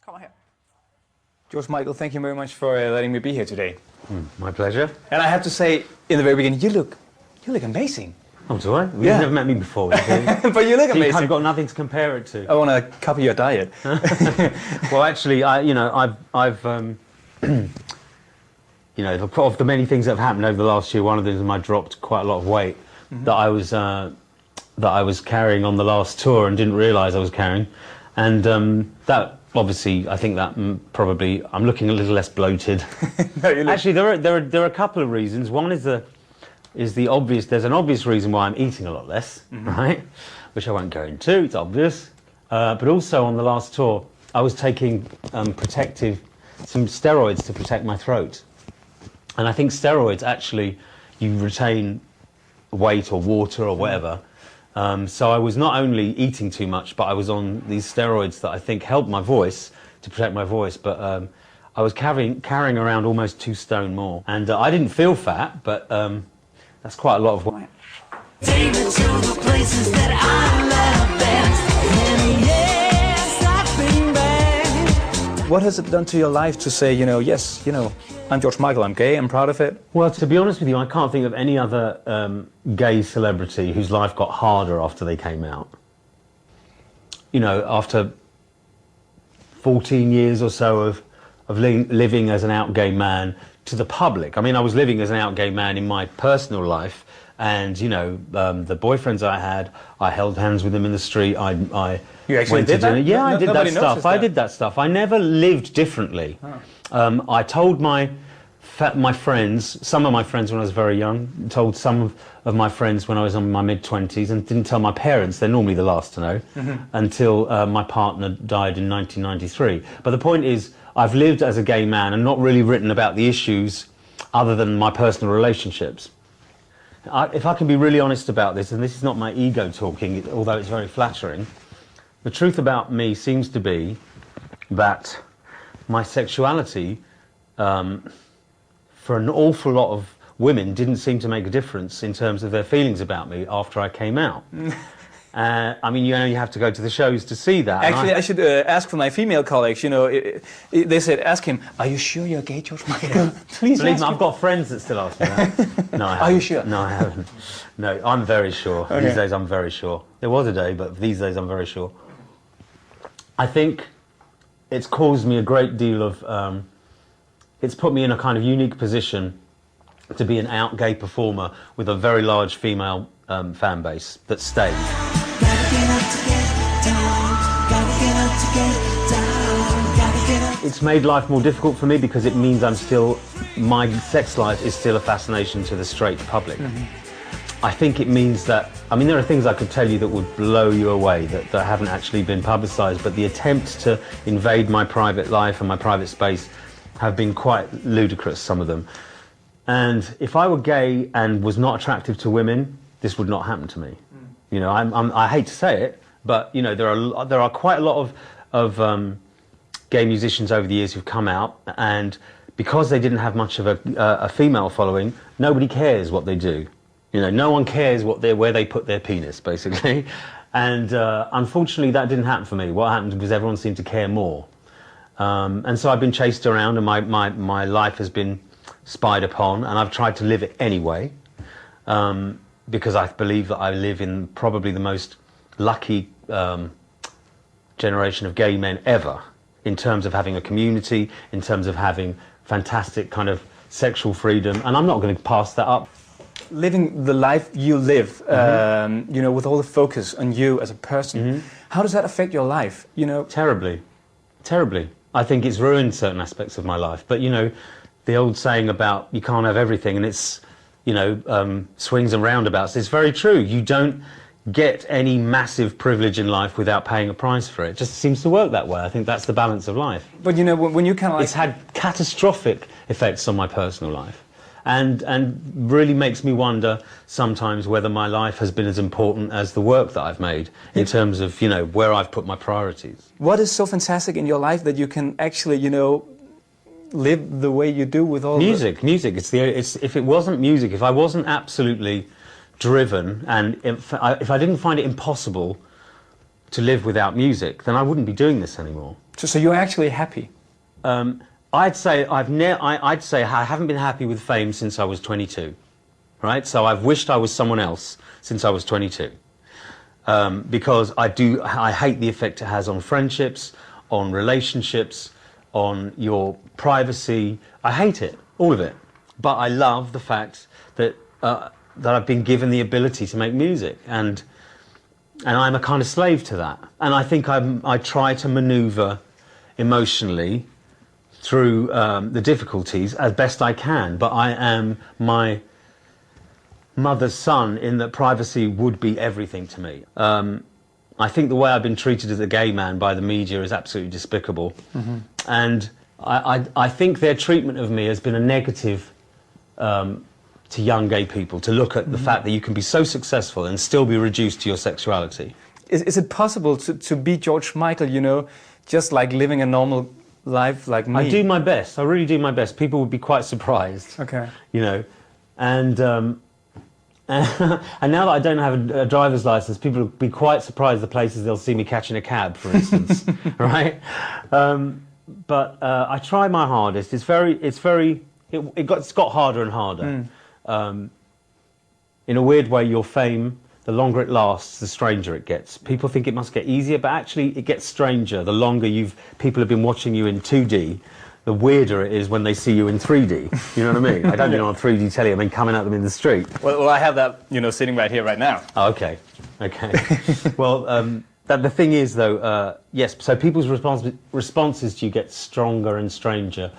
Come on here. George Michael, thank you very much for letting me be here today. My pleasure. And I have to say, in the very beginning, you look amazing. Oh, do I? You've never met me before, have you? But you look amazing. You've kind of got nothing to compare it to. I want to copy your diet. Well, actually, I've you know, of the many things that have happened over the last year, one of them is I dropped quite a lot of weight that I was carrying on the last tour and didn't realise I was carrying, and that obviously I think that probably I'm looking a little less bloated. No, you look... Actually, there are a couple of reasons. One is the obvious. There's an obvious reason why I'm eating a lot less, right? Which I won't go into. It's obvious, but also on the last tour, I was taking some steroids to protect my throat. And I think steroids, actually, you retain weight or water or whatever. So I was not only eating too much, but I was on these steroids that I think helped my voice, to protect my voice. But I was carrying around almost 2 stone more. And I didn't feel fat, but that's quite a lot of weight. Take me to the places that I love best. And yes, I've been back. What has it done to your life to say, yes, I'm George Michael, I'm gay, I'm proud of it? Well, to be honest with you, I can't think of any other gay celebrity whose life got harder after they came out. You know, after 14 years or so of living as an out gay man to the public. I mean, I was living as an out gay man in my personal life, and, the boyfriends I had, I held hands with them in the street, You actually did that? Yeah, I did that stuff. I did that stuff. I never lived differently. Oh. I told my friends, some of my friends when I was very young, told some of my friends when I was in my mid-20s, and didn't tell my parents, they're normally the last to know, until my partner died in 1993. But the point is, I've lived as a gay man and not really written about the issues other than my personal relationships. If I can be really honest about this, and this is not my ego talking, although it's very flattering, the truth about me seems to be that my sexuality, for an awful lot of women, didn't seem to make a difference in terms of their feelings about me after I came out. I mean, you have to go to the shows to see that. Actually, I should ask for my female colleagues, they said, ask him, are you sure you're gay, George Michael? Please believe ask me, him. I've got friends that still ask me that. No, I haven't. Are you sure? No, I haven't. No, I'm very sure. Okay. These days I'm very sure. There was a day, but these days I'm very sure. I think it's caused me a great deal of, it's put me in a kind of unique position to be an out gay performer with a very large female fan base that stayed. It's made life more difficult for me because it means my sex life is still a fascination to the straight public. I think it means that, I mean, there are things I could tell you that would blow you away that haven't actually been publicised, but the attempts to invade my private life and my private space have been quite ludicrous, some of them. And if I were gay and was not attractive to women, this would not happen to me. I hate to say it, but there are quite a lot of gay musicians over the years who've come out, and because they didn't have much of a female following, nobody cares what they do. No one cares where they put their penis, basically. And unfortunately, that didn't happen for me. What happened was everyone seemed to care more. And so I've been chased around, and my life has been spied upon, and I've tried to live it anyway, because I believe that I live in probably the most lucky generation of gay men ever, in terms of having a community, in terms of having fantastic kind of sexual freedom, and I'm not going to pass that up. Living the life you live, with all the focus on you as a person, how does that affect your life? Terribly, terribly. I think it's ruined certain aspects of my life. But the old saying about you can't have everything, and it's swings and roundabouts. It's very true. You don't get any massive privilege in life without paying a price for it. It just seems to work that way. I think that's the balance of life. But when you kind of it's had catastrophic effects on my personal life. And really makes me wonder sometimes whether my life has been as important as the work that I've made in terms of, where I've put my priorities. What is so fantastic in your life that you can actually, live the way you do with all music? Music. If it wasn't music, if I wasn't absolutely driven, and if I didn't find it impossible to live without music, then I wouldn't be doing this anymore. So you're actually happy? I'd say I haven't been happy with fame since I was 22, right? So I've wished I was someone else since I was 22, because I hate the effect it has on friendships, on relationships, on your privacy. I hate it, all of it. But I love the fact that that I've been given the ability to make music, and I'm a kind of slave to that. And I think I try to maneuver emotionally through the difficulties as best I can, but I am my mother's son in that privacy would be everything to me. I think the way I've been treated as a gay man by the media is absolutely despicable. Mm-hmm. And I think their treatment of me has been a negative to young gay people, to look at the fact that you can be so successful and still be reduced to your sexuality. Is it possible to be George Michael, you know, just like living a normal life like me? I do my best. I really do my best. People would be quite surprised. Okay. You know, and and now that I don't have a driver's license, people will be quite surprised the places they'll see me catching a cab, for instance, right? But I try my hardest. It's got harder and harder. In a weird way, your fame, the longer it lasts, the stranger it gets. People think it must get easier, but actually it gets stranger. The longer people have been watching you in 2D, the weirder it is when they see you in 3D. You know what I mean? I don't mean on 3D telly, I mean coming at them in the street. Well, I have that, you know, sitting right here, right now. Oh, okay. Well, the thing is, though, yes, so people's responses to you get stronger and stranger,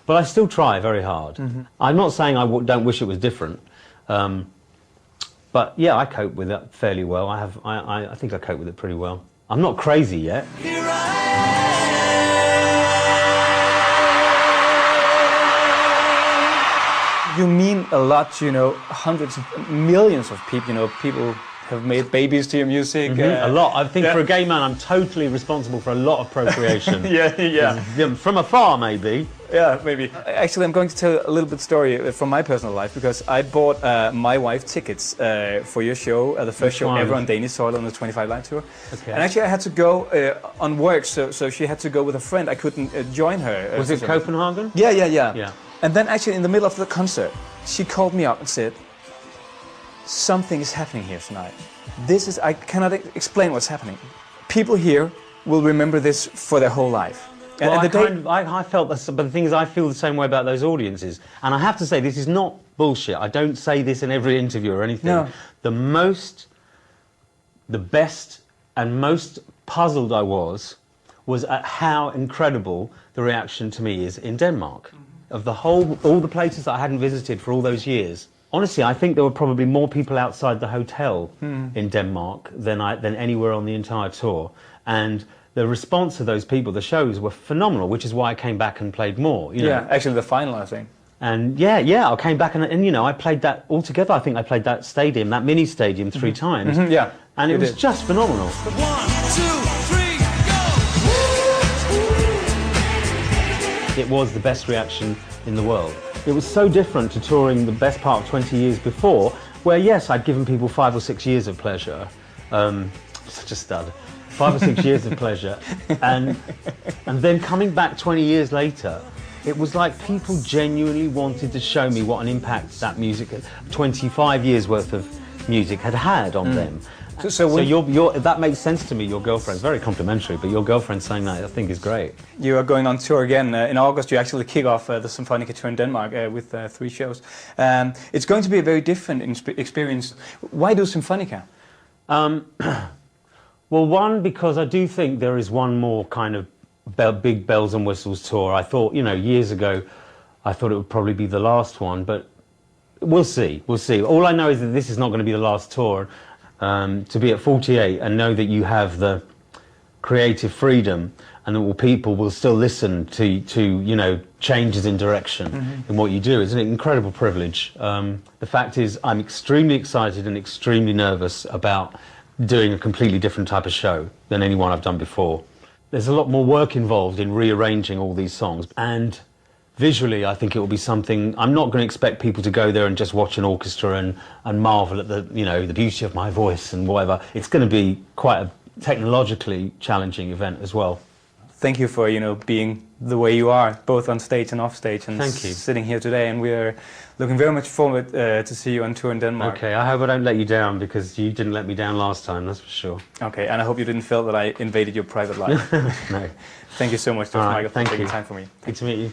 but I still try very hard. Mm-hmm. I'm not saying I don't wish it was different, but yeah, I cope with it fairly well. I think I cope with it pretty well. I'm not crazy yet. You mean a lot, you know, hundreds of millions of people, you know, people have made babies to your music. Mm-hmm. A lot. I think for a gay man, I'm totally responsible for a lot of procreation. Yeah. From afar, maybe. Yeah, maybe. Actually, I'm going to tell a little bit story from my personal life, because I bought my wife tickets for your show, the first show ever on Danish soil on the 25 Live Tour. Okay. And actually, I had to go on work, so she had to go with a friend. I couldn't join her. Was it Copenhagen? Yeah. And then actually in the middle of the concert, she called me up and said, something is happening here tonight. I cannot explain what's happening. People here will remember this for their whole life. Well, I felt this, but the thing is, I feel the same way about those audiences. And I have to say, this is not bullshit. I don't say this in every interview or anything. No. The best and most puzzled I was at how incredible the reaction to me is in Denmark. Of all the places that I hadn't visited for all those years. Honestly, I think there were probably more people outside the hotel in Denmark than anywhere on the entire tour. And the response of those people, the shows were phenomenal, which is why I came back and played more. You know? Yeah, actually the final, I think. And yeah, I came back and you know, I played that all together. I think I played that stadium, that mini stadium, 3 times. Mm-hmm, yeah. And it was just phenomenal. 1, 2, 3, go! It was the best reaction in the world. It was so different to touring the best part of 20 years before, where yes, I'd given people 5 or 6 years of pleasure. Such a stud. 5 or 6 years of pleasure. And then coming back 20 years later, it was like people genuinely wanted to show me what an impact that music, 25 years worth of music had on them. So that makes sense to me. Your girlfriend's very complimentary, but your girlfriend saying that I think is great. You are going on tour again in August. You actually kick off the Symphonica tour in Denmark with 3 shows. It's going to be a very different experience. Why do Symphonica? Well, one, because I do think there is one more kind of big bells and whistles tour. I thought, you know, years ago, I thought it would probably be the last one, but we'll see. All I know is that this is not going to be the last tour. To be at 48 and know that you have the creative freedom and that people will still listen to you know, changes in direction in what you do is an incredible privilege. The fact is, I'm extremely excited and extremely nervous about doing a completely different type of show than anyone I've done before. There's a lot more work involved in rearranging all these songs, and visually I think it will be something. I'm not going to expect people to go there and just watch an orchestra and marvel at the, you know, the beauty of my voice and whatever. It's going to be quite technologically challenging event as well. Thank you for being the way you are, both on stage and off stage, and sitting here today. And we're looking very much forward to see you on tour in Denmark. Okay, I hope I don't let you down, because you didn't let me down last time, that's for sure. Okay, and I hope you didn't feel that I invaded your private life. No. Thank you so much, Dr. Michael, for taking time for me. Good to meet you.